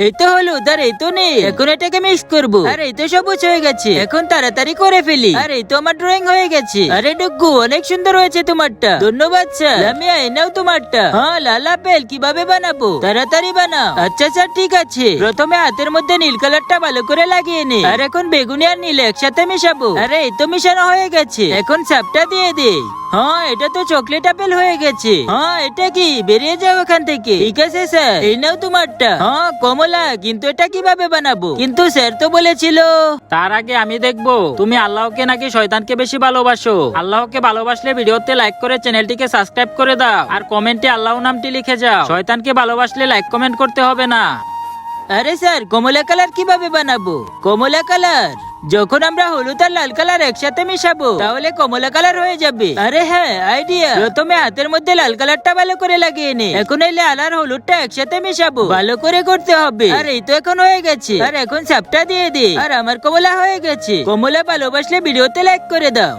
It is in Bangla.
এই তো হলো, আর এই তো নেই। এখন এটাকে মিক্স করবো। আর এই তো সবুজ হয়ে গেছে, এখন তাড়াতাড়ি করে ফেলি। আর এই তো আমার ড্রয়িং হয়ে গেছে। আরে ডুগ্গু, অনেক সুন্দর হয়েছে তোমারটা। ধন্যবাদ স্যার। লামিয়া, এই নাও তোমারটা। হ্যাঁ, লাল আপেল কিভাবে বানাবো? তাড়াতাড়ি বানাও। আচ্ছা স্যার, ঠিক আছে। প্রথমে হাতের মধ্যে নীল কালারটা ভালো করে লাগিয়ে নে। আর এখন বেগুনি আর নীল একসাথে মিশাবো। আরে এই তো মিশানো হয়ে গেছে, এখন সাপটা দিয়ে দে। হ্যাঁ, এটা তো চকলেট আপেল হয়ে গেছে। হ্যাঁ, এটা কি? বেরিয়ে যাও এখান থেকে। ঠিক আছে স্যার, এই নাও তোমারটা। হ্যাঁ কমলা, কিন্তু এটা কিভাবে বানাবো? কিন্তু স্যার তো বলেছিল। তার আগে আমি দেখবো তুমি আল্লাহকে নাকি শয়তানকে বেশি ভালোবাসো। আল্লাহকে ভালোবাসলে ভিডিওতে লাইক করে চ্যানেলটিকে সাবস্ক্রাইব করে দাও, আর কমেন্টে আল্লাহ নামটি লিখে যাও। শয়তানকে ভালোবাসলে লাইক কমেন্ট করতে হবে না। আরে স্যার, কমলা কালার কিভাবে বানাবো? কমলা কালার যখন আমরা হলুদ আর লাল কালার একসাথে মিশাবো, তাহলে কমলা কালার হয়ে যাবে। আরে হ্যাঁ, আইডিয়া। প্রথমে হাতের মধ্যে লাল কালারটা ভালো করে লাগিয়ে নে। এখন এই লাল আর হলুদটা একসাথে মিশাবো, ভালো করে করতে হবে। আর এই তো এখন হয়ে গেছে। আর এখন সাপটা দিয়ে দে। আর আমার কমলা হয়ে গেছে। কমলা ভালোবাসলে ভিডিওতে লাইক করে দাও।